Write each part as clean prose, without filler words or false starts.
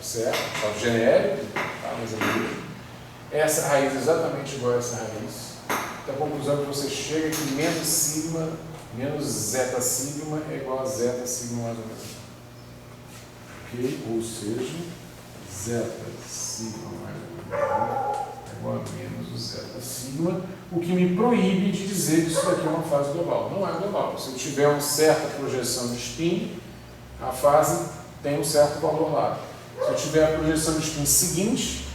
certo? Falo genérico, tá? Mas essa raiz é exatamente igual a essa raiz. Então a conclusão que você chega é que menos sigma, menos zeta sigma é igual a zeta sigma mais ou menos. Ok? Ou seja, zeta sigma mais ou menos é igual a menos o zeta sigma, o que me proíbe de dizer que isso daqui é uma fase global. Não é global. Se eu tiver uma certa projeção de spin, a fase tem um certo valor lá. Se eu tiver a projeção de spin seguinte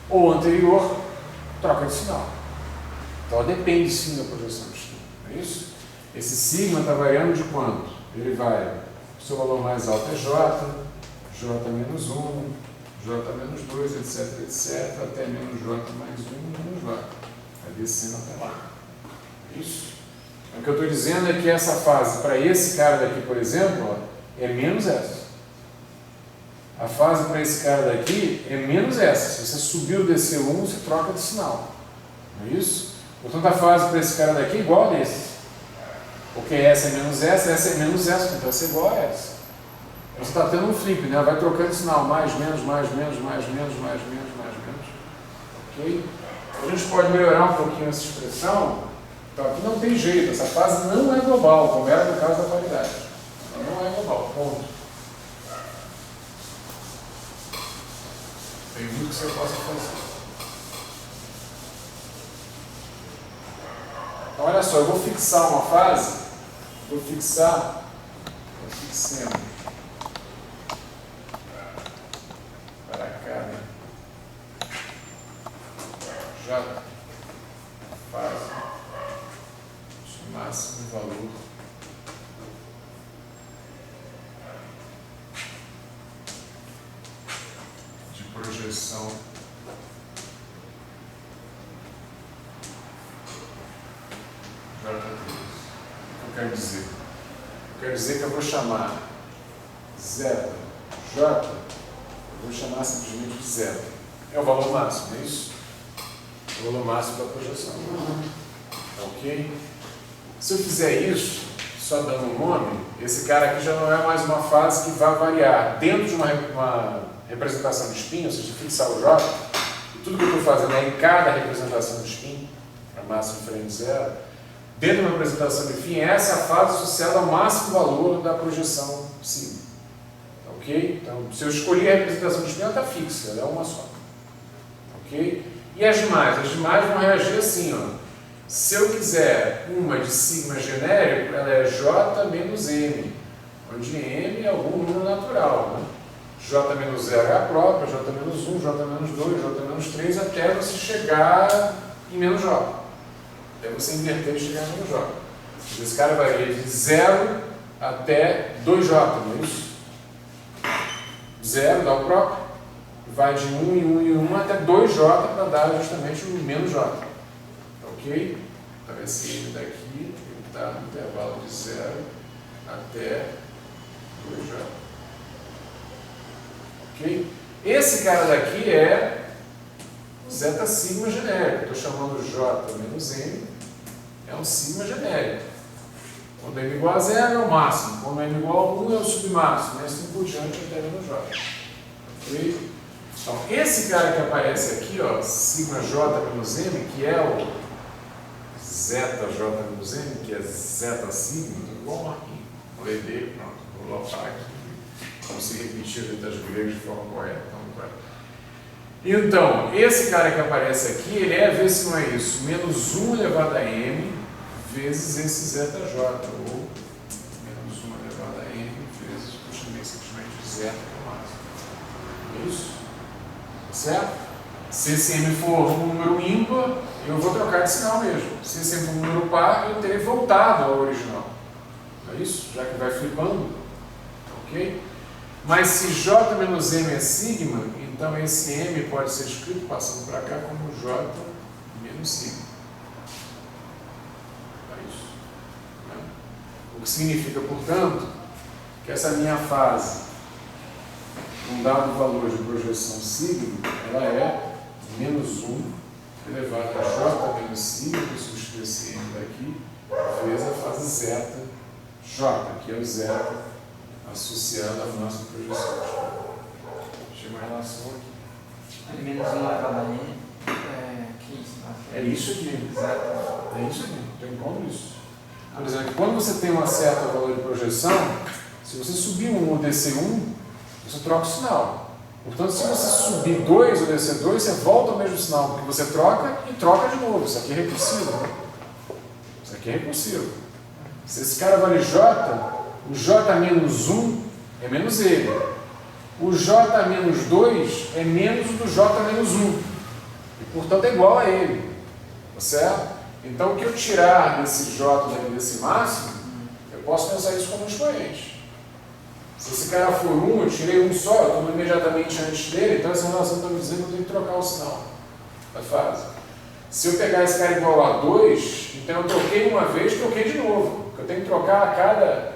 ou anterior, troca de sinal. Então depende sim da projeção de spin. Não é isso? Esse sigma está variando de quanto? Ele vai, o seu valor mais alto é J, J menos 1, J menos 2, etc, etc, até menos J mais 1, menos J. Vai descendo até lá. É isso? Então, o que eu estou dizendo é que essa fase, para esse cara daqui, por exemplo, ó, é menos essa. A fase para esse cara daqui é menos essa. Se você subir ou descer 1, você troca de sinal. Não é isso? Portanto, a fase para esse cara daqui é igual a desse. Porque essa é menos essa é menos essa, então essa é igual a essa. Você está tendo um flip, né? Vai trocando de sinal, mais, menos, mais, menos, mais, menos, mais, menos, mais, menos. Ok? A gente pode melhorar um pouquinho essa expressão. Então aqui não tem jeito, essa fase não é global, como era no caso da paridade. Ela não é global, ponto. Tem muito que você possa fazer. Então olha só, eu vou fixar uma fase, fixemos para cá, né? Já fase de máximo valor de projeção J3. O que eu quero dizer? Eu quero dizer que eu vou chamar zeta J, eu vou chamar simplesmente de zeta. É o valor máximo, não é isso? O valor máximo da projeção. Ok? Se eu fizer isso, só dando um nome, esse cara aqui já não é mais uma fase que vai variar. Dentro de uma representação de spin, ou seja, fixar o J, e tudo que eu estou fazendo é em cada representação de spin, para máximo diferente de zero, dentro de uma representação de fim, essa é a fase associada ao máximo valor da projeção sigma. Ok? Então, se eu escolher a representação de spin, ela está fixa, ela é uma só. Ok? E as demais? As demais vão reagir assim, ó. Se eu quiser uma de sigma genérico, ela é J menos M, onde M é algum número natural, né? J menos 0 é a própria, J menos 1, J menos 2, J menos 3, até você chegar em menos J. Até você inverter e chegar em menos J. Esse cara varia de 0 até 2J, não é isso? 0 dá o próprio. Vai de 1 em 1 em 1 até 2J para dar justamente o menos J. Ok? Então esse M daqui ele está no intervalo de 0 até 2J. Ok? Esse cara daqui é o zeta sigma genérico. Estou chamando J menos M, é um sigma genérico. Quando M igual a 0 é o máximo, quando M igual a 1 é o submáximo, e assim por diante até menos J. Ok? Então, esse cara que aparece aqui, ó, sigma J menos M, que é o zeta J menos M, que é zeta sigma, igual o Marquinhos. Falei dele, pronto, vou lotar aqui. Vamos se repetir as letras gregas de forma correta. Então, esse cara que aparece aqui, ele é, vê se não é isso, menos 1 elevado a M vezes esse zeta J, ou menos 1 elevado a M vezes, eu chamei simplesmente de zeta no máximo. É isso? Certo? Se esse M for um número ímpar, eu vou trocar de sinal mesmo. Se esse M for um número par, eu terei voltado ao original. Não é isso? Já que vai flipando. Ok? Mas se J menos M é sigma, então esse M pode ser escrito, passando para cá, como J menos sigma. É isso. Né? O que significa, portanto, que essa minha fase, um dado valor de projeção sigma, ela é menos 1 elevado a J menos sigma, que eu substituo esse M daqui, vezes a fase zeta J, que é o zeta associado à nossa projeção. Deixa eu relação aqui. Menos 1 elevado a n. Que isso? É isso aqui. Exato. É isso aqui. Tem como isso. Por exemplo, quando você tem uma certa valor de projeção, se você subir 1 ou descer 1, você troca o sinal. Portanto, se você subir 2 ou descer 2, você volta ao mesmo sinal, porque você troca e troca de novo. Isso aqui é recursivo. Né? Isso aqui é recursivo. Se esse cara vale J, o J menos 1 é menos ele. O J menos 2 é menos o do J menos 1. E, portanto, é igual a ele. Tá certo? Então, o que eu tirar desse J desse máximo, eu posso pensar isso como um expoente. Se esse cara for 1, eu tirei um só, eu estou imediatamente antes dele, então essa relação está me dizendo que eu tenho que trocar o sinal da fase. Se eu pegar esse cara igual a 2, então eu troquei uma vez, troquei de novo. Eu tenho que trocar a cada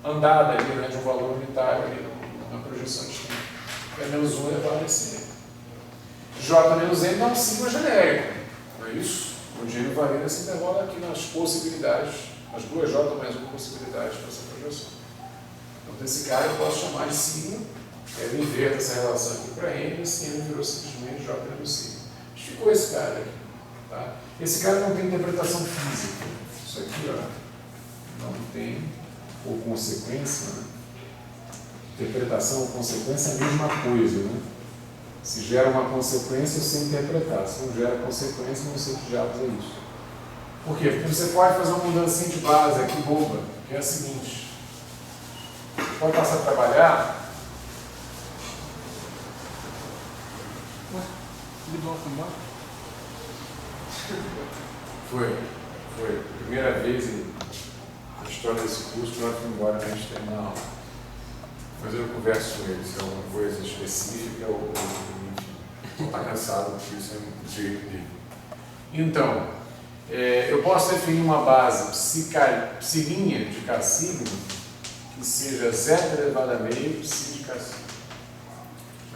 andada ali, né, de um valor unitário ali na projeção distinta. É menos 1 elevado a esse. J menos N dá um sigma genérico, não é isso? Onde ele varia nesse intervalo aqui nas possibilidades, as duas J mais uma possibilidade para essa projeção. Então, esse cara eu posso chamar de sigma, eu inverto essa relação aqui para N, e esse N virou simplesmente J menos sigma. Ficou esse cara aqui. Tá? Esse cara não tem interpretação física. Isso aqui, ó, não tem, ou consequência, né? Interpretação ou consequência é a mesma coisa, né? Se gera uma consequência, eu sei interpretar. Se não gera consequência, não sei que diabos é isso. Por quê? Porque você pode fazer uma mudança de base aqui boba, que é a seguinte. Você pode passar a trabalhar. Foi. Primeira vez na história desse curso, nós fomos embora antes de terminar a aula. Mas eu converso com eles, se é alguma coisa específica ou enfim. Não está cansado, porque isso é um direito dele. Então, eu posso definir uma base psilinha de K sigma que seja zeta elevado a meio psi de K sigma.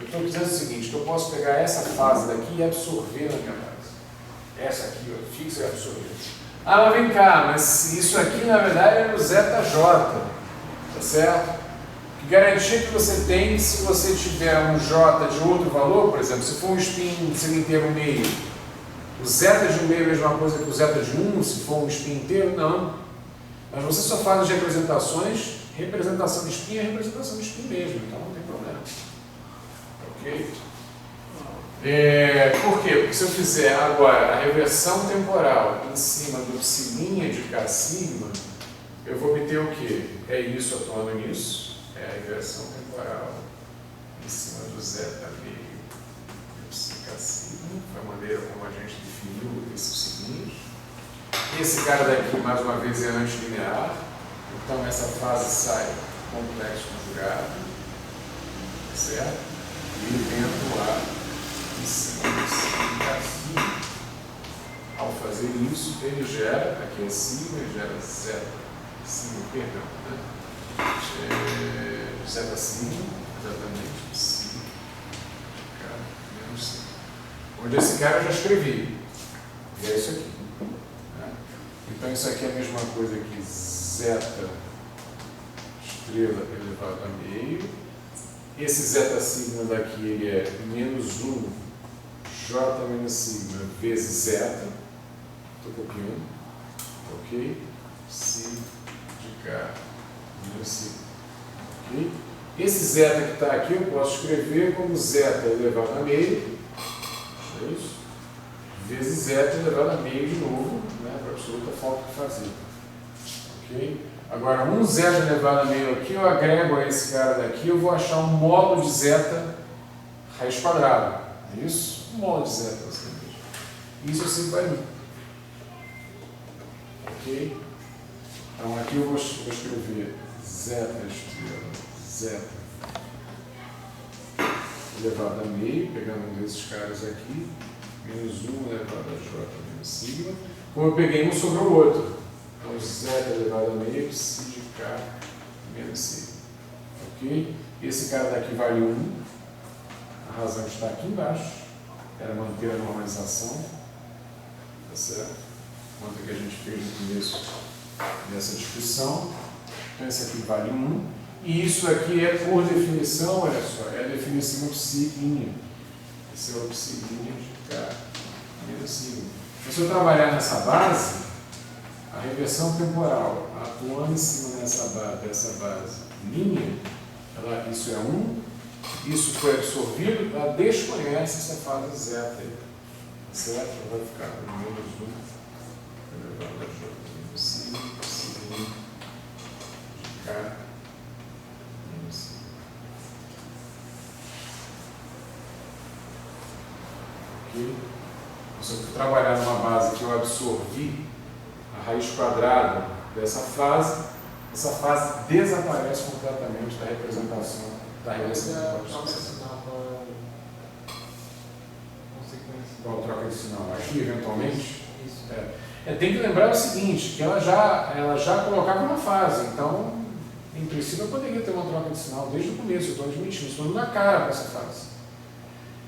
Eu estou dizendo o seguinte, que eu posso pegar essa fase daqui e absorver na minha base. Essa aqui, ó, fixa e absorver. Ah, mas vem cá, mas isso aqui na verdade é no zeta J, tá certo? Que garantia que você tem se você tiver um J de outro valor, por exemplo, se for um spin inteiro meio, o zeta de um meio é a mesma coisa que o zeta de 1, se for um spin inteiro? Não. Mas você só faz as representações, representação de spin é representação de spin mesmo, então não tem problema. Ok? Por quê? Porque se eu fizer agora a reversão temporal em cima do psilinha de K sigma, eu vou obter o quê? É isso atuando nisso, é a inversão temporal em cima do zeta meio do psi K sigma, foi a maneira como a gente definiu esses psilinhos. Esse cara daqui, mais uma vez, é antilinear, então essa fase sai complexo conjugado, certo? E ele vem atuar em cima do psi K sigma. Ao fazer isso, ele gera, aqui é sigma, ele gera zeta sigma, perdão, né? Zeta sigma, exatamente, psi K menos sigma. Onde esse cara eu já escrevi, e é isso aqui. Né? Então isso aqui é a mesma coisa que zeta estrela elevado a meio. Esse zeta sigma daqui ele é menos 1 j menos sigma vezes zeta. Estou copiando. Ok? Psi de K menos sigma. Ok? Esse zeta que está aqui eu posso escrever como zeta elevado a meio. É isso? Vezes zeta elevado a meio de novo, né? Para absoluta falta de fazer. Ok? Agora, um zeta elevado a meio aqui, eu agrego a esse cara daqui, eu vou achar um módulo de zeta raiz quadrada. É isso? Um módulo de zeta. Isso eu sei que vai vir. Ok? Então, aqui eu vou escrever zeta estrela, zeta elevado a meio, pegando um desses caras aqui, menos 1 elevado a j menos sigma. Como eu peguei um sobre o outro. Então, zeta elevado a meio, psi de K menos sigma. Ok? Esse cara daqui vale 1. A razão está aqui embaixo. Era manter a normalização. Tá certo? Quanto que a gente fez no começo dessa discussão. Então, esse aqui vale 1. E isso aqui é, por definição, olha só, é a definição do signo. Esse é o signo de K menos signo. Então, se eu trabalhar nessa base, a reversão temporal, atuando em cima dessa base linha, isso é 1, isso foi absorvido, ela desconhece essa fase zeta aí. Certo? Vai ficar com menos 1 elevado a J menos signo de K menos signo. Ok? Se eu trabalhar numa base que eu absorvi a raiz quadrada dessa fase, essa fase desaparece completamente da representação da reversão temporal. Qual troca de sinal? Aqui, eventualmente? Isso. Tem que lembrar o seguinte, que ela já colocava uma fase, então, em princípio, eu poderia ter uma troca de sinal desde o começo, eu estou admitindo, estou dando na cara para essa fase.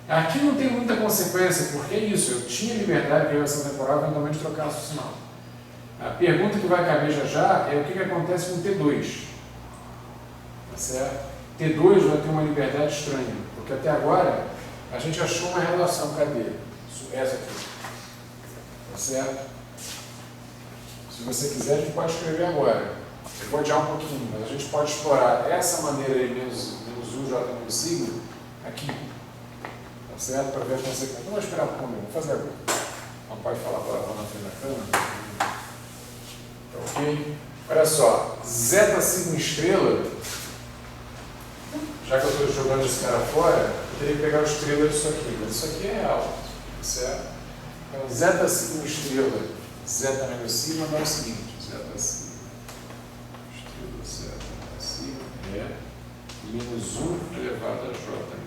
Aqui não tem muita consequência, porque é isso, eu tinha liberdade de reversão temporal, eventualmente trocasse o sinal. A pergunta que vai caber já é o que acontece com T2. Tá certo? T2 vai ter uma liberdade estranha, porque até agora a gente achou uma relação, cadê? Essa aqui. Tá certo? Se você quiser, a gente pode escrever agora. Eu vou adiar um pouquinho, mas a gente pode explorar essa maneira aí, menos 1, J menos signo, aqui. Tá certo? Para ver as consequências. Não vou esperar por comigo, vou fazer agora. Não pode falar palavrão na frente da câmera. Tá ok? Olha só, zeta sigma estrela, já que eu estou jogando esse cara fora, eu teria que pegar o estrela disso aqui, mas isso aqui é real. Certo? Então, zeta sigma estrela, zeta menos sigma dá o seguinte: zeta sigma estrela, zeta menos sigma é menos 1 elevado a J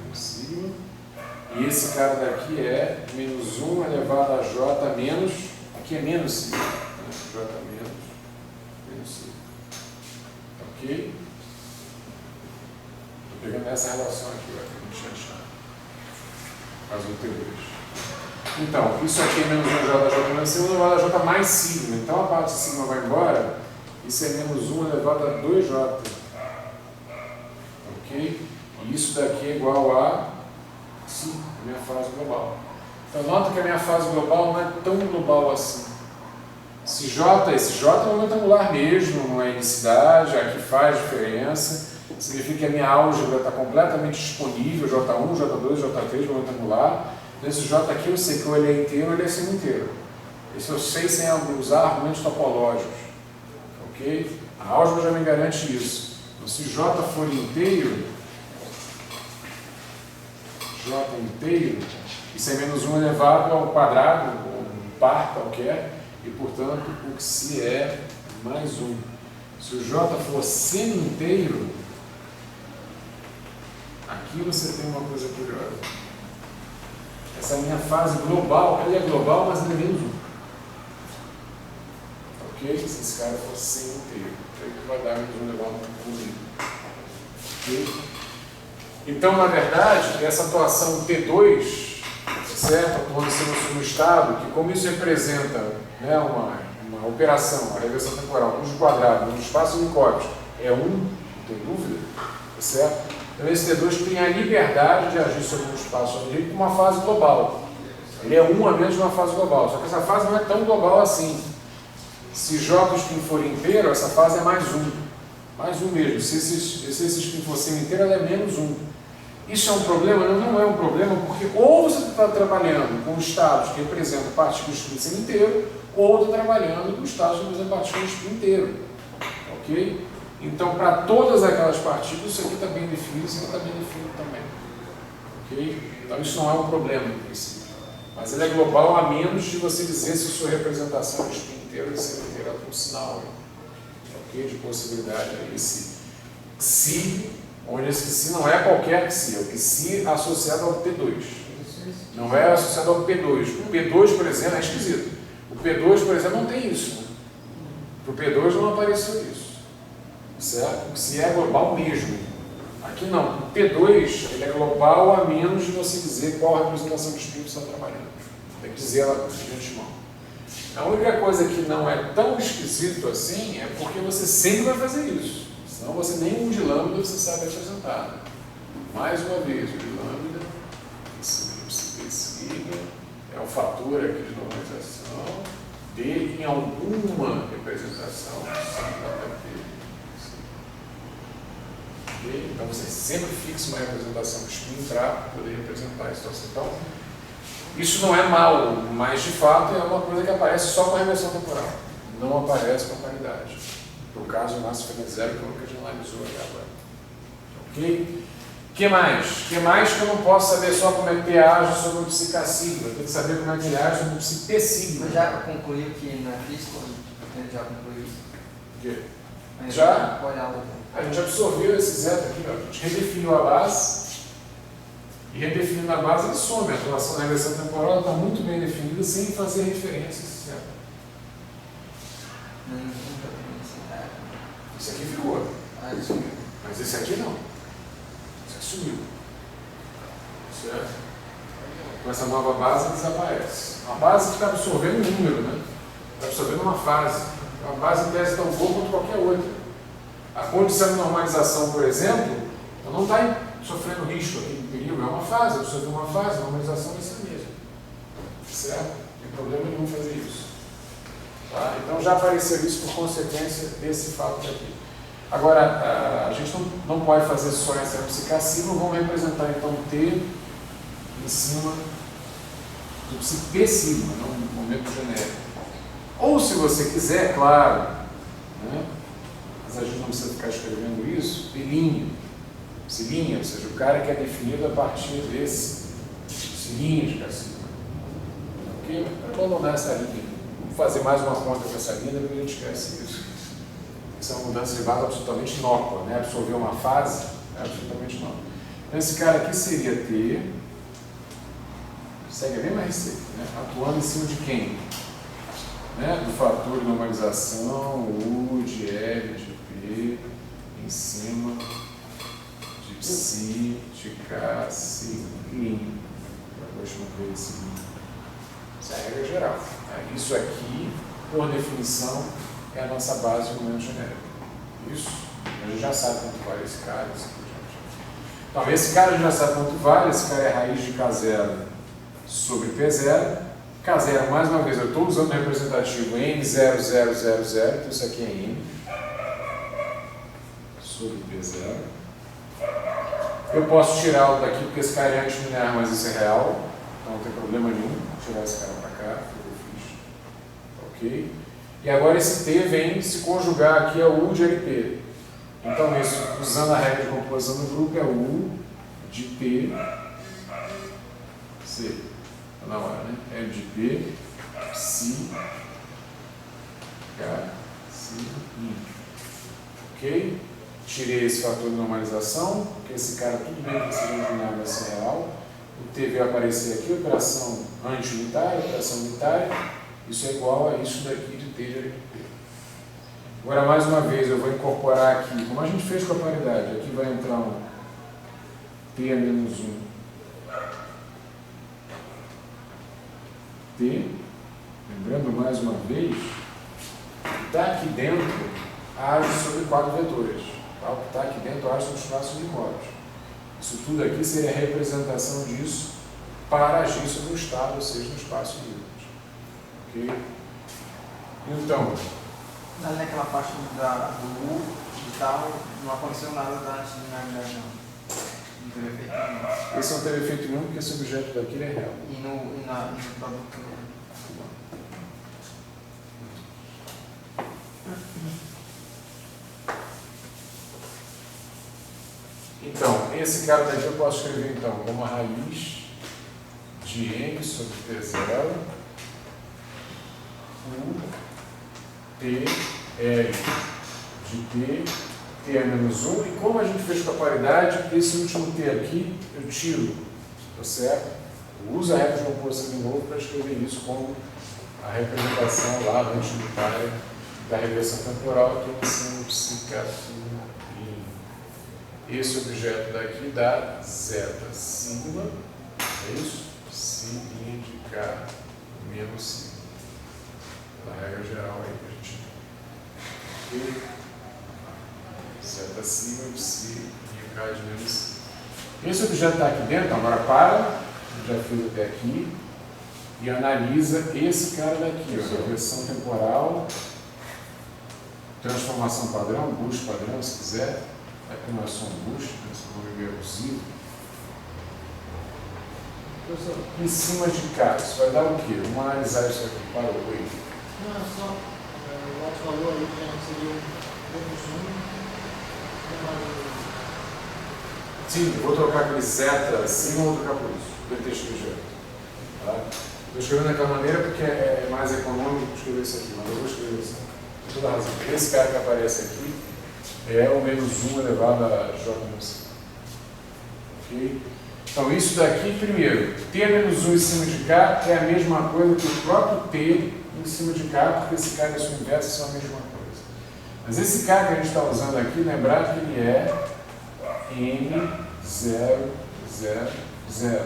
menos sigma. E esse cara daqui é menos 1 elevado a J menos, aqui é menos sigma, né? J menos sigma. Ok? Estou pegando essa relação aqui, ó, que a gente tinha achado. Faz o T2. Então, isso aqui é menos 1 elevado a J menos sigma elevado a J mais sigma. Então, a parte de sigma vai embora. Isso é menos 1 elevado a 2J. Ok? E isso daqui é igual a 5, a minha fase global. Então, nota que a minha fase global não é tão global assim. Esse J é um momento angular mesmo, não é unicidade, aqui faz diferença. Significa que a minha álgebra está completamente disponível, J1, J2, J3, momento angular. Nesse J aqui eu sei que ou ele é inteiro ou ele é sigma inteiro. Isso eu sei sem usar argumentos topológicos. Ok? A álgebra já me garante isso. Então, se J for inteiro, isso é menos 1 elevado ao quadrado, ou um par qualquer, e portanto o psi é mais 1. Se o J for semi-inteiro, aqui você tem uma coisa curiosa. Essa minha fase global, ela é global, mas ela é menos 1. Ok? Se esse cara for semi-inteiro, ele vai dar menos 1 elevado a 1. Ok? Então, na verdade, essa atuação T2, certo? Atuando no estado, que como isso representa, né, uma operação, a reversão temporal, cujo quadrado no espaço unicórneo é 1, não tem dúvida, certo? Então esse T2 tem a liberdade de agir sobre um espaço com uma fase global. Ele é 1 a menos de uma fase global, só que essa fase não é tão global assim. Se J spin for inteiro, essa fase é mais 1. Mais 1 mesmo. Se esse spin for semi-inteiro, ela é menos 1. Isso é um problema? Não é um problema, porque ou você está trabalhando com estados que representam partículas de spin semi-inteiro, ou está trabalhando com estados que representam partículas de spin inteiro. Ok? Então, para todas aquelas partículas, isso aqui está bem definido, isso aqui está bem definido também. Ok? Então, isso não é um problema, no princípio. Mas ele é global a menos de você dizer se a sua representação de spin inteiro e semi-inteiro é um sinal. Ok? De possibilidade a esse psi, onde esse psi não é qualquer psi, é o psi associado ao T2. Não é associado ao P2. O P2, por exemplo, é esquisito. O P2, por exemplo, não tem isso. Né? Para o P2 não apareceu isso. Certo? O psi é global mesmo. Aqui não. O P2 ele é global a menos de você dizer qual a representação de spin você está trabalhando. Tem que dizer ela de antemão. A única coisa que não é tão esquisito assim é porque você sempre vai fazer isso. Senão você nem o de lambda você sabe representar. Né? Mais uma vez, o de lambda, esse sigma, é um fator aqui de normalização, D em alguma representação, então você sempre fixa uma representação de spin trap para poder representar a situação. Então, isso não é mal, mas de fato é uma coisa que aparece só com a regressão temporal, não aparece com a paridade. No caso, o máximo foi zero, que é o que a gente analisou aqui agora. Ok? O que mais? O que mais que eu não posso saber só como é que P age sobre o psi K sigma? Eu tenho que saber como é que ele age sobre o psi P sigma. Você já concluiu que não é físico? Ele já concluiu isso? O quê? Mas Já? pode olhar outra. A gente absorveu esse zeta aqui, ó. A gente redefiniu a base e redefinindo a base ele some. A relação da regressão temporal está muito bem definida sem fazer referência a esse zeta. Nunca tem necessidade. Esse aqui ficou. Ah, ele sumiu. Mas esse aqui não. Esse aqui sumiu. Certo? Com essa nova base ele desaparece. Uma base que está absorvendo um número, né? Está absorvendo uma fase. Uma base em tese tão boa quanto qualquer outra. A condição de normalização, por exemplo, não está sofrendo risco aqui de perigo, é uma fase, absorver uma fase, a normalização vai ser a mesma. Certo? Não tem problema nenhum fazer isso. Tá? Então já apareceu isso por consequência desse fato aqui. Agora, a gente não pode fazer só essa psi K sigma, vamos representar então T em cima do psi P sigma, no momento genérico. Ou se você quiser, claro, né? Mas a gente não precisa ficar escrevendo isso, Plinha, ou seja, o cara que é definido a partir desse linha de K sigma. Ok? Para abandonar essa linha. Vou fazer mais uma conta com essa linha, depois a gente esquece isso. Isso é uma mudança de base absolutamente inócua, né? Absorver uma fase é absolutamente inócua. Então esse cara aqui seria T, segue a mesma receita, né? Atuando em cima de quem? Né? Do fator de normalização, U de L de P, em cima de psi de K sigma. Depois vamos ver esse. Essa é a regra geral. Isso aqui, por definição, é a nossa base de momento genérico. Isso, a gente já sabe quanto vale esse cara. Então, esse cara a gente já sabe quanto vale, esse cara é raiz de K0 sobre P0. K0, mais uma vez, eu estou usando o representativo N0000, então isso aqui é N sobre P0. Eu posso tirá-lo daqui porque esse cara é antilinear, mas isso é real, então não tem problema nenhum. Vou tirar esse cara para cá, foi o que eu fiz. Ok? E agora esse T vem se conjugar aqui a U de LP. Então, isso, usando a regra de composição do grupo, é U de P, C. Está na hora, né? L de P, psi, K, psi, I. Ok? Tirei esse fator de normalização, porque esse cara, tudo bem que seja inclinado vai ser real. O T veio aparecer aqui, operação anti-unitária, operação unitária. Isso é igual a isso daqui de T de LP. Agora, mais uma vez, eu vou incorporar aqui, como a gente fez com a paridade, aqui vai entrar um T a menos 1 T, lembrando mais uma vez, que está aqui dentro age sobre quadro vetores, tá? O que está aqui dentro age sobre espaços unicórdios. Isso tudo aqui seria a representação disso para agir sobre o estado, ou seja, no espaço livre. Ok? Então, naquela parte do U e tal, não aconteceu nada da antilinearidade, não. Não teve efeito nenhum. Esse não teve efeito nenhum porque esse objeto daqui é real. E no produto. Então, esse cara daqui eu posso escrever então como a raiz de M sobre P0 U T L de T, T a menos 1, e como a gente fez com a paridade, esse último T aqui eu tiro, tá certo? Eu uso a regra de composição de novo para escrever isso como a representação lá anti-unitária da regressão temporal, que é em cima do psicato. Esse objeto daqui dá zeta sigma, é isso? Sigma de K menos sigma. Pela regra geral aí que a gente tem. zeta sigma, psi, linha K de menos sigma. Esse objeto está aqui dentro, então agora para, já fiz até aqui, e analisa esse cara daqui, ó, reversão temporal, transformação padrão, boost padrão, se quiser. Aqui não é só um boost, né? Esse nome é abusivo. Em cima de cá, isso vai dar o quê? Vamos analisar isso aqui. Parou, aí. Não, só o outro valor ali que já seria menos 1. Sim, vou trocar aquele zeta assim ou vou trocar por isso. Pelo texto do jeito. Tá? Estou escrevendo daquela maneira porque é mais econômico escrever isso aqui, mas eu vou escrever isso aqui. Com toda razão. Esse cara que aparece aqui é o menos 1 elevado a j menos 5. Ok? Então, isso daqui, primeiro, t menos 1 em cima de k é a mesma coisa que o próprio t em cima de k, porque esse k e a sua inversa são a mesma coisa. Mas esse k que a gente está usando aqui, lembrar que ele é n0, 0, 0.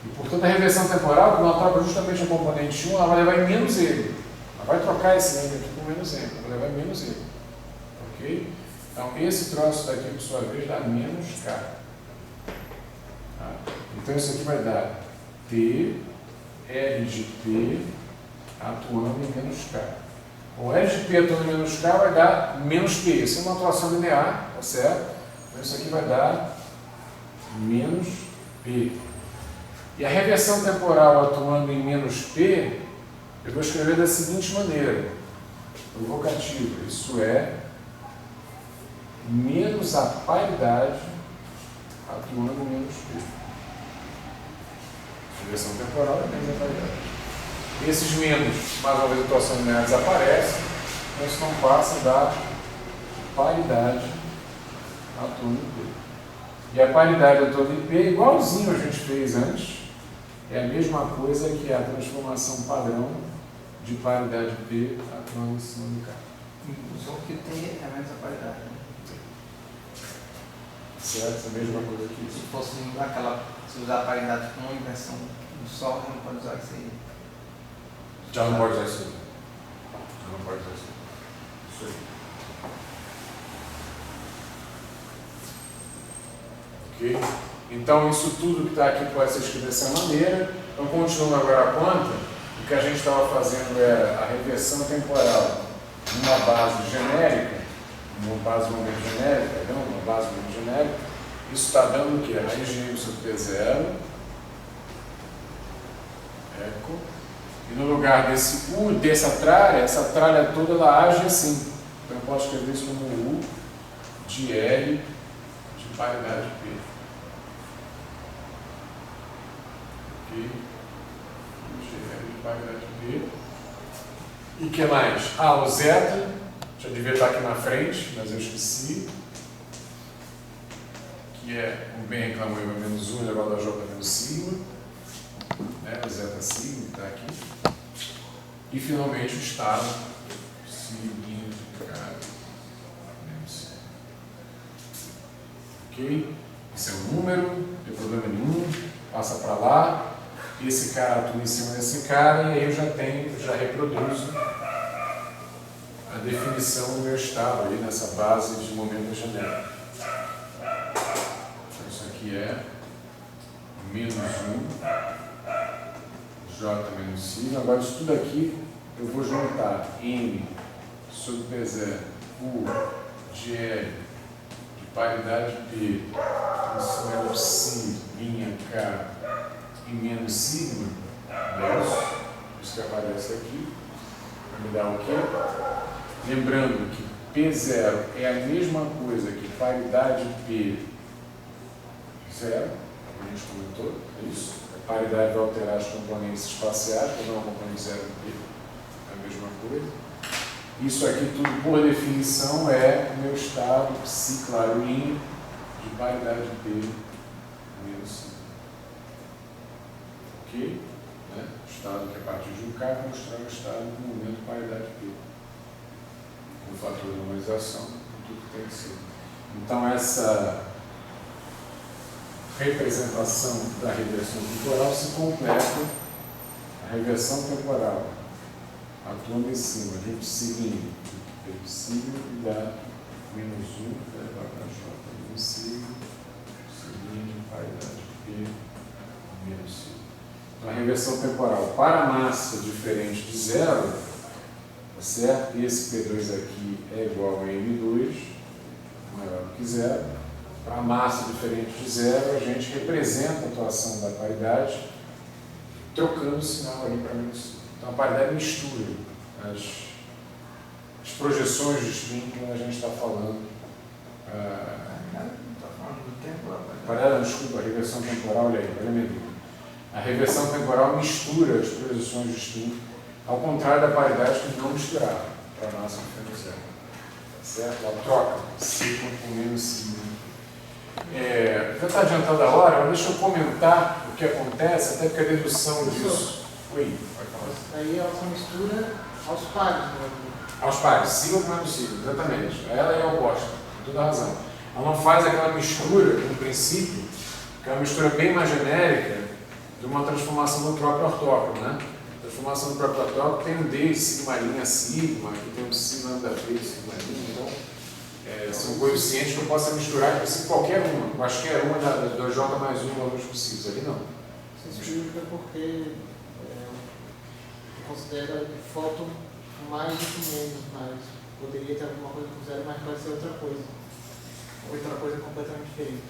E, portanto, a reversão temporal, quando ela troca justamente o componente 1, ela vai levar em menos ele. Ela vai trocar esse n aqui por menos n, ela vai levar em menos ele. Ok? Então, esse troço daqui, por sua vez, dá menos k. Tá? Então, isso aqui vai dar t, r de p, atuando em menos k. O r de p atuando em menos k vai dar menos p. Isso é uma atuação linear, tá certo? Então, isso aqui vai dar menos p. E a reversão temporal atuando em menos p, eu vou escrever da seguinte maneira, provocativa, isso é menos a paridade atuando em menos p. Reversão temporal é menos a paridade. Esses menos, mais uma vez a atuação linear desaparece, então isso não passa da paridade atuando em p. E a paridade atuando em p, igualzinho a gente fez antes, é a mesma coisa que a transformação padrão de paridade P atuando em cima do K. Só que T é menos a paridade. Né? Certo? É a mesma coisa que Se isso. fosse aquela, se usar a paridade com uma inversão do Sol, não pode usar isso aí. Já não pode usar isso aí. Já não pode usar isso aí. Isso aí. Ok? Então, isso tudo que está aqui pode ser escrito dessa maneira. Então, continuando agora a conta, o que a gente estava fazendo era a reversão temporal numa base genérica, uma base momento genérica, não, uma base momento genérica. Isso está dando o quê? Raiz de y sobre P0, eco, e no lugar desse U, dessa essa tralha toda, ela age assim. Então, eu posso escrever isso como U de L de paridade P. De paridade P. E o que mais? O zeta, já devia estar aqui na frente, mas eu esqueci. Que é, o bem reclamou, menos 1 elevado a j menos sigma. Né? O zeta sigma que está aqui. E finalmente o estado seguinte, cara, menos sigma. Ok? Esse é um número, não tem problema nenhum, passa para lá. Esse cara atua em cima desse cara, e aí eu já reproduzo a definição do meu estado aí nessa base de momento genérico. Então, isso aqui é menos 1, j menos sigma. Agora, isso tudo aqui eu vou juntar m sobre P0, U de L de paridade P em cima do psi, linha K e menos sigma, isso que aparece aqui, vai me dar o quê? Lembrando que P0 é a mesma coisa que paridade P0, como a gente comentou, é isso? A paridade vai alterar os componentes espaciais, quando não componente 0 P, é a mesma coisa. Isso aqui tudo, por definição, é o meu estado psi clarinho de paridade P menos sigma. Ok? Né? O estado que é a partir de um K vai mostrar o estado do momento paridade P. Com o fator de normalização, com tudo que tem que ser. Então, essa representação da reversão temporal se completa a reversão temporal atuando em cima de um signo e da menos 1, elevado a J menos sigma, seguindo paridade P menos sigma. Então, a reversão temporal para massa diferente de zero, tá certo? Esse P2 aqui é igual a M2, maior do que zero. Para massa diferente de zero, a gente representa a atuação da paridade trocando o sinal aí para menos sigma. Então, a paridade mistura as projeções de spin quando a gente está falando. Está falando do tempo lá. Paridade, desculpa, a reversão temporal, olha aí, olha a minha dúvida. A reversão temporal mistura as projeções de spin, ao contrário da paridade que não misturava para a massa diferente de zero. Tá certo? Ela troca sigma com menos sigma. Já está adiantando a hora, mas deixa eu comentar o que acontece, até porque a dedução disso. Oi, pode falar. Aí ela só mistura aos pares, né? Aos pares, sigma com menos sigma, exatamente. Ela é oposta, com toda razão. Ela não faz aquela mistura, no princípio, que é uma mistura bem mais genérica de uma transformação do próprio ortógono, né? A transformação do próprio ortógono tem um D, sigma linha sigma, aqui tem um sigma lambda P, sigma linha, então são coeficientes que eu possa misturar em qualquer uma, quaisquer uma das 2J mais 1 valores possíveis, ali não. Isso explica porque considera que fóton com mais do que menos, mas poderia ter alguma coisa com zero, mas pode ser outra coisa. Outra coisa completamente diferente.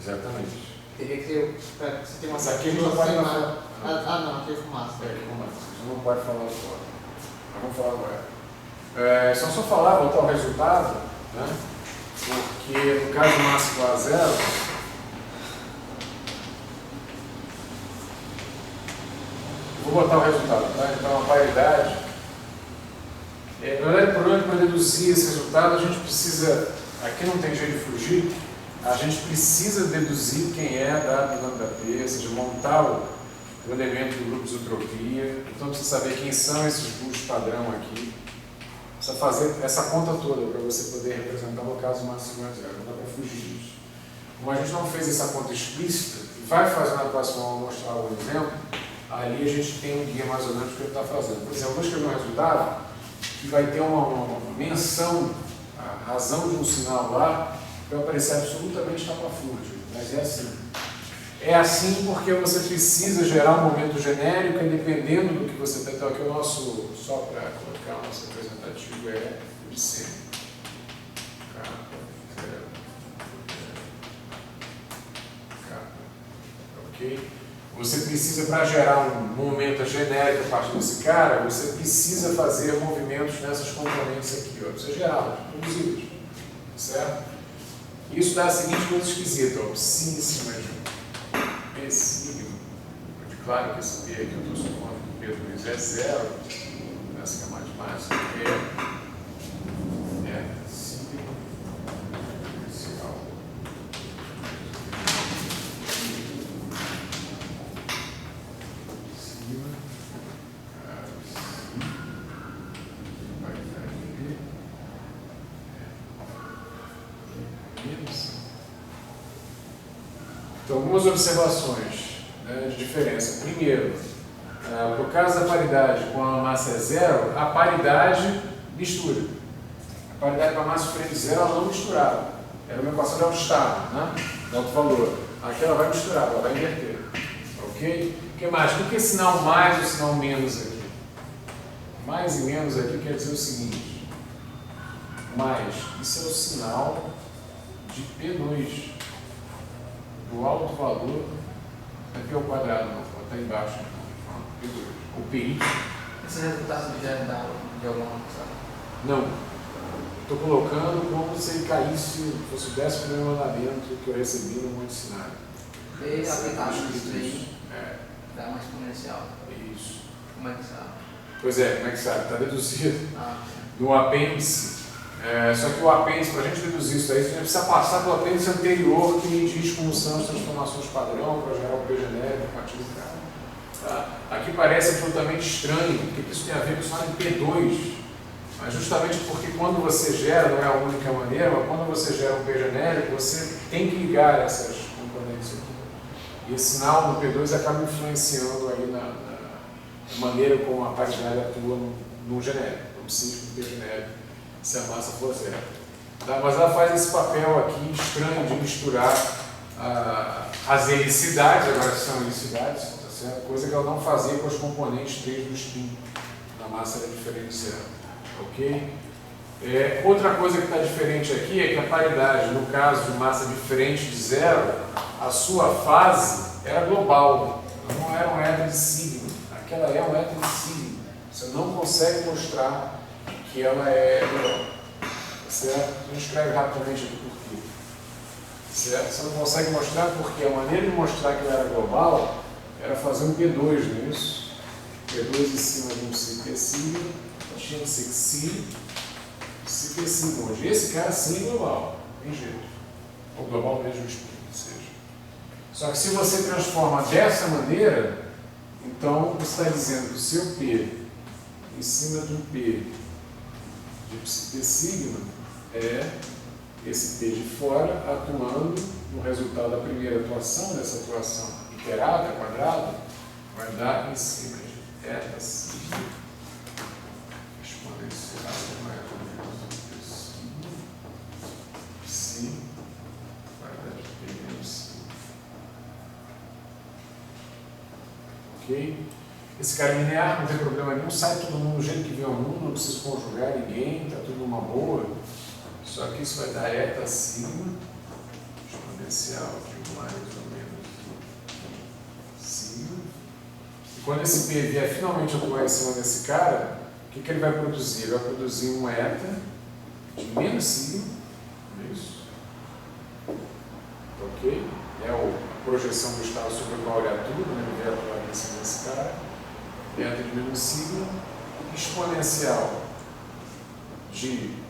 Exatamente. Teria que ser. Você tem uma Mas aqui a gente não pode falar. não, aqui é fumaça. Você não pode falar agora. Mas vamos falar agora. Só falar, voltar ao resultado, né? Porque no caso massa igual a zero, vou botar o resultado, tá? Então a paridade. Na verdade, o problema é que para deduzir esse resultado, a gente precisa. Aqui não tem jeito de fugir, a gente precisa deduzir quem é W lambda P, ou seja, montar o elemento do grupo de isotropia. Então precisa saber quem são esses grupos padrão aqui. Precisa fazer essa conta toda para você poder representar o caso massa igual a zero. Não dá para fugir disso. Como a gente não fez essa conta explícita, e vai fazer na próxima aula mostrar um exemplo, ali a gente tem um guia mais ou menos do que ele está fazendo. Por exemplo, eu vou escrever um resultado que vai ter uma menção, a razão de um sinal lá, que vai parecer absolutamente estapafúrdio, mas é assim. É assim porque você precisa gerar um momento genérico e dependendo do que você tem. Então aqui o nosso, só para colocar o nosso representativo é o de C. Ok? Você precisa, para gerar um momento genérico a partir desse cara, você precisa fazer movimentos nessas componentes aqui, ó. Precisa gerá-las, produzi-las. Certo? Isso dá a seguinte coisa esquisita, ó. Psi em cima de P sigma. Claro que esse P aqui eu estou supondo que o P2 é zero, nessa camada de massa, é sigma inicial. Então, algumas observações, né, de diferença. Primeiro, no caso da paridade com a massa é zero, a paridade mistura. A paridade com a massa diferente de zero, ela não misturava. Era uma equação de alto estado, né, de alto valor. Aqui ela vai misturar, ela vai inverter. Ok? O que mais? O que é sinal mais ou sinal menos aqui? Mais e menos aqui quer dizer o seguinte. Mais, isso é o sinal de P2. O alto valor é P ao quadrado, não, está embaixo. O PI. Esse resultado já é de alguma coisa? Não. Estou colocando como se caísse, fosse o 11º mandamento que eu recebi no Monte Sinai. E aplicado nisso aí, dá uma exponencial. Isso. Como é que sabe? Pois é, como é que sabe? Está deduzido Ah, no apêndice. Só que o apêndice, para a gente deduzir isso aí, a gente precisa passar pelo apêndice anterior que me diz como são as transformações padrão para gerar o P genérico a partir do cara. Tá? Aqui parece absolutamente estranho, porque isso tem a ver com o sinal de P2. Mas justamente porque quando você gera, não é a única maneira, mas quando você gera um P genérico, você tem que ligar essas componentes aqui. E esse sinal no P2 acaba influenciando aí na maneira como a paridade atua no genérico, no psíquico do P genérico, se a massa for zero. Tá? Mas ela faz esse papel aqui estranho de misturar as helicidades, agora que são helicidades, tá certo? Coisa que ela não fazia com os componentes 3 do spin, da massa diferencial. Ok? Outra coisa que está diferente aqui é que a paridade, no caso de massa diferente de zero, a sua fase era global, não era um éter de sigma. Aquela é um éter de sigma. Você não consegue mostrar que ela é global. Certo? A gente escreve rapidamente aqui por quê. Certo? Você não consegue mostrar porque a maneira de mostrar que ela era global era fazer um P2, não é isso? P2 em cima de um P sigma, tinha que ser P sigma. Hoje esse cara sim é global, tem jeito. Ou global mesmo que seja. Só que se você transforma dessa maneira, então você está dizendo que o seu P em cima de um P de P sigma é esse P de fora atuando no resultado da primeira atuação, dessa atuação iterada, quadrada, vai dar em cima de eta sigma exponencial mais ou menos P sigma psi vai dar de P menos sigma. Ok? Esse cara é linear, não tem problema nenhum, sai todo mundo do jeito que vê o mundo, não precisa conjugar ninguém, está tudo numa boa. Só que isso vai dar eta sigma exponencial de mais ou menos sigma. E quando esse P vier finalmente atuar em cima desse cara, o que ele vai produzir? Ele vai produzir um eta de menos sigma, é isso? Ok? É a projeção do estado sobre o qual ele atua, né? Ele vai atuar em cima desse cara. Eta de menos sigma exponencial de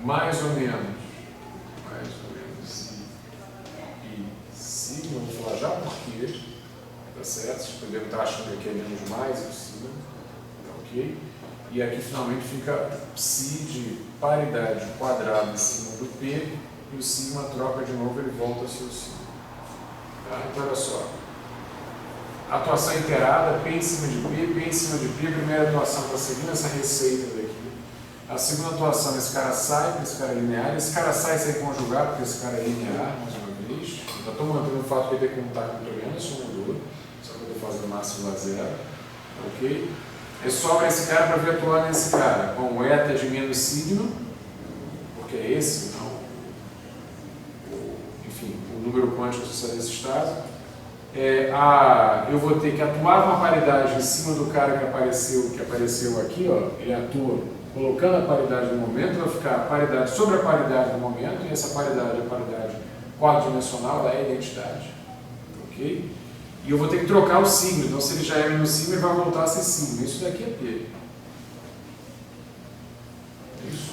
mais ou menos e sigma, vou falar já por quê, tá certo? Vocês poderiam estar achando que aqui é menos mais e sigma, ok? E aqui finalmente fica psi de paridade quadrada em cima do P e o sigma troca de novo, ele volta a ser o sigma. Tá? Então olha só. Atuação iterada, P em cima de P em cima de P, a primeira atuação está seguindo essa receita daqui. A segunda atuação, esse cara sai, porque esse cara é linear, esse cara sai sem conjugar, porque esse cara é linear, mais uma vez. Eu estou mantendo o fato de ele ter que contar com o isso mudou, só que eu estou fazendo máximo a zero, ok? E sobra esse cara para vir atuar nesse cara, com o eta de menos sigma, porque é esse, não, enfim, o número quântico associado a esse estado. Eu vou ter que atuar uma paridade em cima do cara que apareceu aqui, ó, ele atua colocando a paridade no momento, vai ficar a paridade sobre a paridade no momento, e essa paridade é a paridade quadridimensional, ela é a identidade, ok? E eu vou ter que trocar o sigma, então se ele já é menos sigma, ele vai voltar a ser sigma, isso daqui é P. Isso.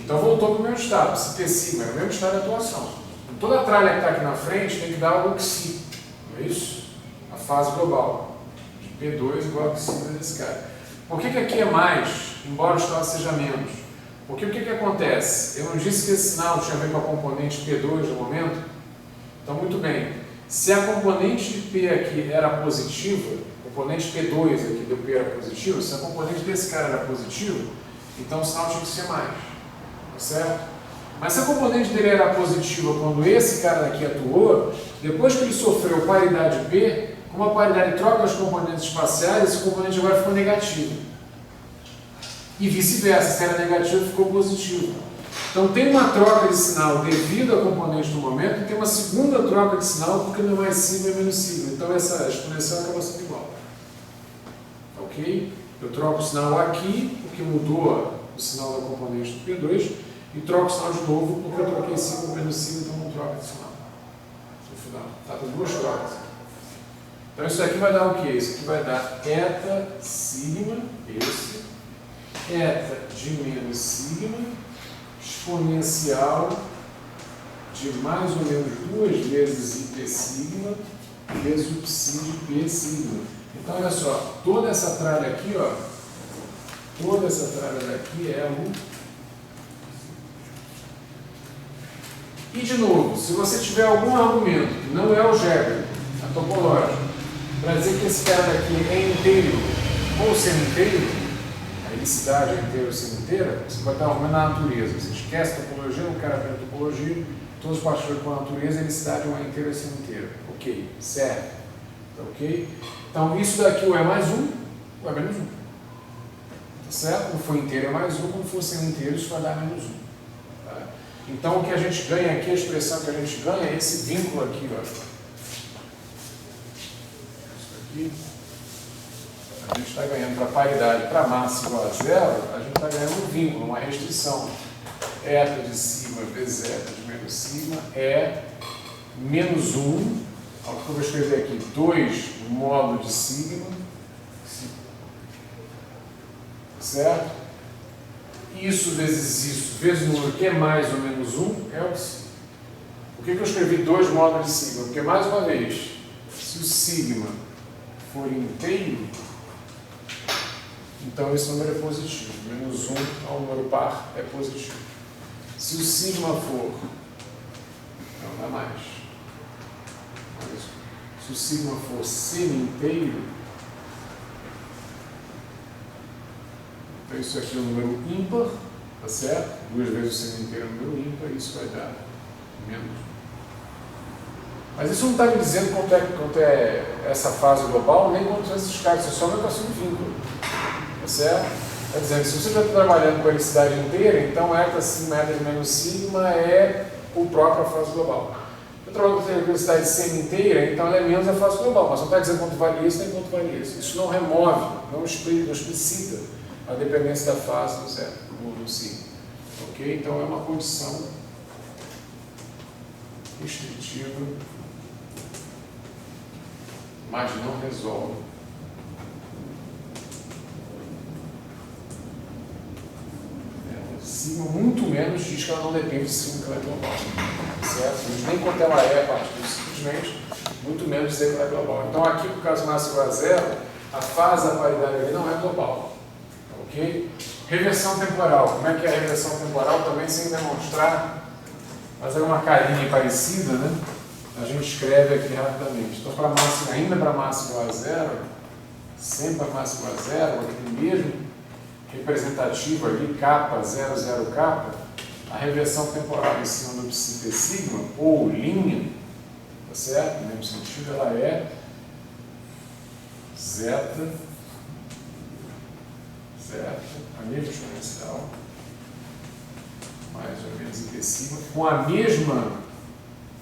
Então voltou para o mesmo estado, se P sigma é o mesmo estado de atuação. Então, toda a tralha que está aqui na frente tem que dar algo que si. É isso? A fase global. De P2 igual a sigma desse cara. Por que aqui é mais, embora o estado seja menos? Porque o que acontece? Eu não disse que esse sinal tinha a ver com a componente P2 no momento? Então, muito bem. Se a componente de P aqui era positiva, a componente P2 aqui do P era positiva, se a componente desse cara era positiva, então o sinal tinha que ser mais. Tá certo? Mas se a componente dele era positiva quando esse cara daqui atuou, depois que ele sofreu paridade P, como a paridade troca os componentes espaciais, esse componente agora ficou negativo. E vice-versa, se era negativo, ficou positivo. Então tem uma troca de sinal devido à componente do momento e tem uma segunda troca de sinal porque não é mais sigma e menos sigma. Então essa exponencial acaba sendo igual. Ok? Eu troco o sinal aqui, porque mudou o sinal da componente do P2, e troco o sinal de novo porque eu troquei sigma menos sigma, então não troca de sinal. No final. Tá com duas trocas. Então isso aqui vai dar o quê? Isso aqui vai dar eta sigma, esse, eta de menos sigma, exponencial de mais ou menos 2 vezes IP sigma, vezes o psi de P sigma. Então olha só, toda essa tralha aqui, ó, toda essa tralha daqui é o... E de novo, se você tiver algum argumento que não é algébrico, é topológico, para dizer que esse cara daqui é inteiro ou semi-inteiro, aí unicidade inteira ou sino inteira, você pode estar arrumando na natureza. Você esquece a topologia, não quer aprender topologia, todos os partículas com a natureza, a unicidade é uma inteira ou sino inteira. Ok, serve. Tá ok? Então, isso daqui ou é mais 1, ou é menos 1. Tá certo? Quando for inteiro é mais 1, quando for sino inteiro, isso vai dar menos 1. Tá? Então, o que a gente ganha aqui, a expressão que a gente ganha é esse vínculo aqui, ó. Isso aqui. A gente está ganhando para paridade para massa igual a zero, a gente está ganhando um vínculo, uma restrição. Eta de sigma vezes eta de menos sigma é menos 1, ao que eu vou escrever aqui, 2 módulo de sigma, certo? Isso vezes o número que é mais ou menos 1 é o sigma. Por que eu escrevi 2 módulos de sigma? Porque, mais uma vez, se o sigma for inteiro, então esse número é positivo. Menos 1 ao número par é positivo. Se o sigma for, não dá mais. Se o sigma for semi-inteiro, então isso aqui é um número ímpar, tá certo? 2 vezes o semi-inteiro é um número ímpar, isso vai dar menos 1. Mas isso não está me dizendo quanto é essa fase global, nem quanto são esses caras, isso é só uma equação de vínculo. Tá certo? Está dizendo que se você já está trabalhando com a unicidade inteira, então eta sigma, eta de menos sigma é o próprio fase global. Eu trabalho com a unicidade semi-inteira, então ela é menos a fase global, mas não está dizendo quanto vale isso nem quanto vale isso. Isso não remove, não explicita a dependência da fase do zero, do sigma. Ok? Então é uma condição restritiva, mas não resolve. Sigma muito menos diz que ela não depende de sigma que ela é global. Certo? Não diz nem quanto ela é a partir disso, simplesmente, muito menos dizer que ela é global. Então aqui, por caso massa igual a zero, a fase da paridade ali não é global. Ok? Reversão temporal. Como é que é a reversão temporal? Também sem demonstrar, mas é uma carinha parecida, né? A gente escreve aqui rapidamente. Então, ainda para massa igual a zero, sempre para massa igual a zero, aquele mesmo representativo ali, kappa, 00 kappa, a reversão temporal em cima do psi sigma, ou linha, tá certo? No mesmo sentido, ela é zeta, certo? A mesma exponencial, mais ou menos em cima, com a mesma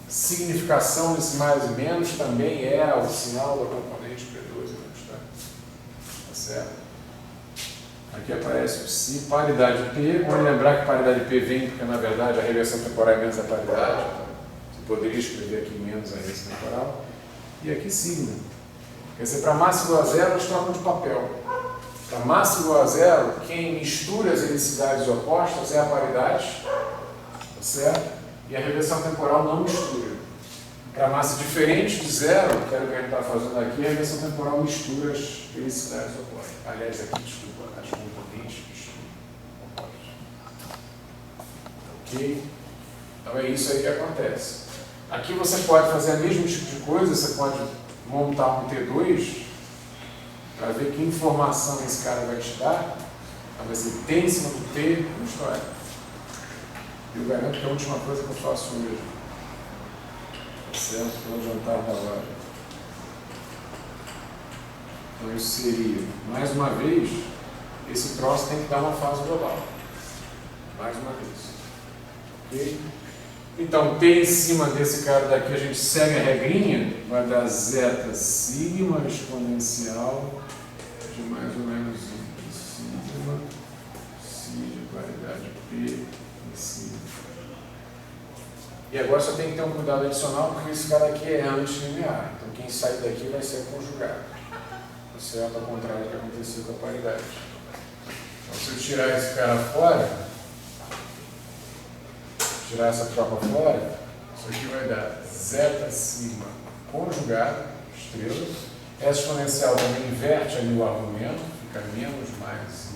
significação desse mais e menos, também é o sinal da componente P2, tá certo? Aqui aparece o psi, paridade P. Vamos lembrar que paridade P vem porque, na verdade, a reversão temporal é menos a paridade. Você poderia escrever aqui menos a reversão temporal. E aqui sigma. Quer dizer, para massa igual a zero, eles trocam de papel. Para massa igual a zero, quem mistura as helicidades opostas é a paridade, tá certo? E a reversão temporal não mistura. Para massa diferente de zero, que era o que a gente está fazendo aqui, a reversão temporal mistura as helicidades opostas. Aliás, aqui, desculpa, as componentes opostas. Ok? Então é isso aí que acontece. Aqui você pode fazer o mesmo tipo de coisa, você pode montar um T2 para ver que informação esse cara vai te dar. Vai ser T em cima do T, uma história. Eu garanto que é a última coisa que eu faço hoje. Tá certo? No jantar da hora. Então isso seria, mais uma vez, esse troço tem que dar uma fase global. Mais uma vez. Ok? Então, T em cima desse cara daqui, a gente segue a regrinha, vai dar zeta sigma exponencial de mais ou menos sigma, si de paridade P em sigma. E agora só tem que ter um cuidado adicional, porque esse cara aqui é antilinear. Então, quem sai daqui vai ser conjugado. Certo? Ao contrário do que aconteceu com a paridade. Então, se eu tirar esse cara fora, tirar essa tropa fora, isso aqui vai dar zeta sigma conjugado, estrela. Essa exponencial também inverte ali o argumento, fica menos mais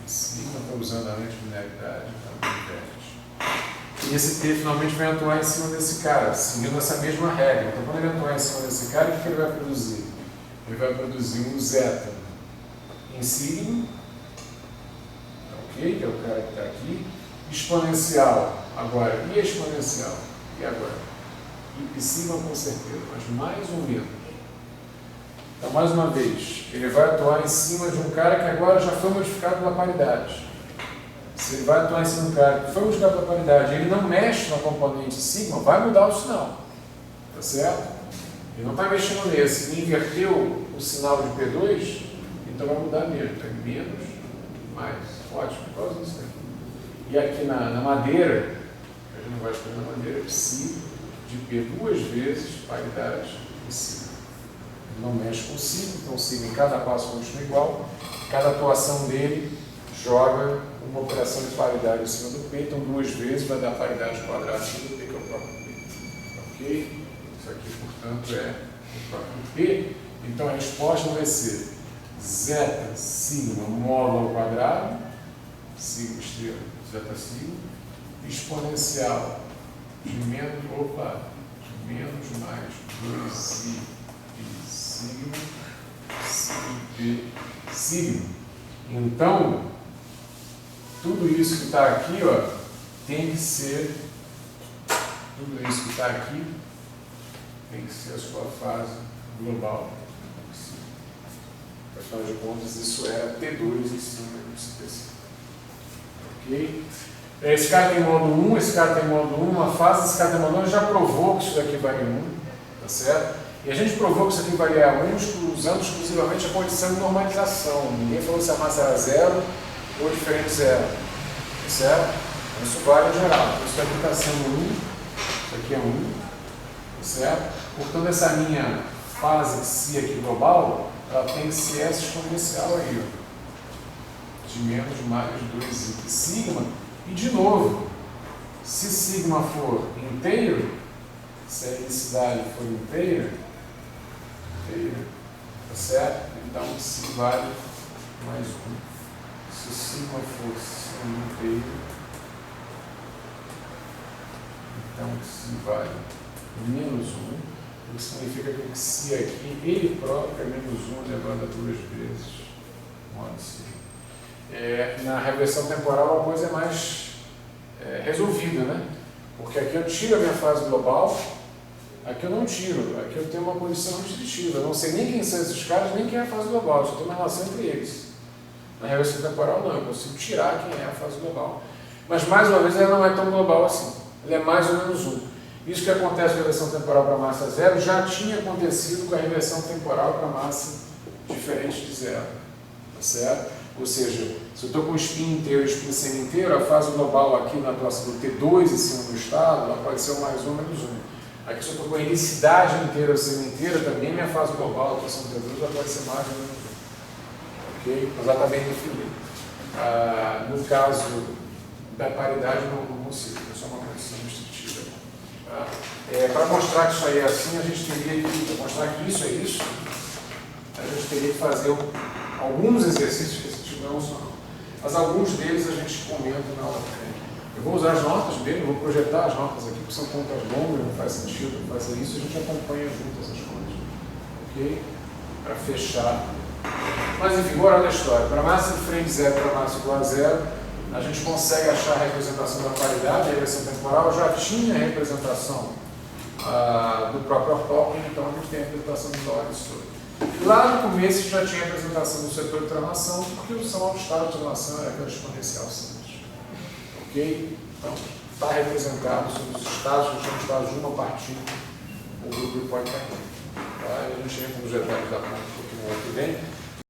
em cima, estou usando a antilinearidade, então inverte. E esse T finalmente vai atuar em cima desse cara, seguindo essa mesma regra. Então, quando ele atuar em cima desse cara, o que ele vai produzir? Ele vai produzir um zeta em sigma ok? Que é o cara que está aqui. Exponencial, agora. E exponencial? E agora? E sigma com certeza, mas mais ou menos. Então, mais uma vez, ele vai atuar em cima de um cara que agora já foi modificado pela paridade. Se ele vai atuar em cima de um cara que foi modificado pela paridade e ele não mexe na componente sigma, vai mudar o sinal. Tá certo? Ele não está mexendo nesse. Ele inverteu o sinal de P2, então vai mudar mesmo. Então, menos, mais. Ótimo, por causa disso aqui. E aqui na madeira, a gente não vai escolher na madeira, psi de P duas vezes, paridade e sigma. Não mexe com sigma, então sigma em cada passo continua igual. Cada atuação dele joga uma operação de paridade em cima do P, então duas vezes vai dar paridade quadrada em cima do P, que é o próprio P. Ok? Isso aqui, portanto, é o próprio P. Então a resposta vai ser zeta sigma módulo ao quadrado, sigma estrela, zeta sigma, exponencial de menos, de menos mais 2i sigma, P sigma. Então, tudo isso que está aqui, ó, tem que ser, tudo isso que está aqui tem que ser a sua fase global. Afinal de contas, isso era T2 em cima do CPC. Ok? Esse cara tem módulo 1, esse cara tem módulo 1, uma fase, esse cara tem módulo 1, já provou que isso daqui vale 1, tá certo? E a gente provou que isso aqui valia 1 usando exclusivamente a condição de normalização. Ninguém falou se a massa era 0 ou diferente de 0. Tá certo? Isso vale em geral. Isso aqui está sendo 1, isso aqui é 1, tá certo? Portanto, essa minha fase psi aqui global, ela tem que ser essa exponencial aí, ó, de menos mais 2i sigma. E de novo, se sigma for inteiro, se a unicidade for inteira, tá certo? Então psi vale mais 1. Se sigma for inteiro, então psi vale menos 1, o que significa que o psi aqui, ele próprio é menos 1 elevado a 2 vezes modo sigma. Na reversão temporal a coisa é mais resolvida, né? Porque aqui eu tiro a minha fase global, aqui eu não tiro, aqui eu tenho uma condição restritiva, eu não sei nem quem são esses caras, nem quem é a fase global, eu só tenho uma relação entre eles. Na reversão temporal não, eu consigo tirar quem é a fase global. Mas mais uma vez ela não é tão global assim, ela é mais ou menos 1. Isso que acontece com a reversão temporal para massa zero já tinha acontecido com a reversão temporal para massa diferente de zero, tá certo? Ou seja, se eu estou com o spin inteiro e o spin semi-inteiro, a fase global aqui na atuação do T2 em cima do estado, ela pode ser o mais 1 menos 1. Aqui se eu estou com a helicidade inteira ou semi-inteira, também minha fase global, a atuação do T2, ela pode ser mais ou menos 1. Ok? Mas ela está bem definida. No caso da paridade, não consigo, é só uma condição restritiva. Para mostrar que isso aí é assim, a gente teria que, para mostrar que isso é isso, a gente teria que fazer alguns exercícios que esse tipo não são. Mas alguns deles a gente comenta na aula frente. Eu vou usar as notas dele, eu vou projetar as notas aqui, porque são contas longas, não faz sentido fazer isso, a gente acompanha junto essas coisas. Ok? Para fechar. Mas enfim, moral da história. Para massa de frente zero para massa igual a zero, a gente consegue achar a representação da paridade, a reversão temporal já tinha a representação do próprio ortógono, então a gente tem a representação do Lorentz todo. Lá no começo já tinha a representação do setor de translação, porque o som ao estado de translação era aquela exponencial simples. Ok? Então, está representado sobre os estados, que são estados de uma partícula, o grupo pode cair. Tá? A gente entra nos detalhes da conta um pouquinho no ano que vem.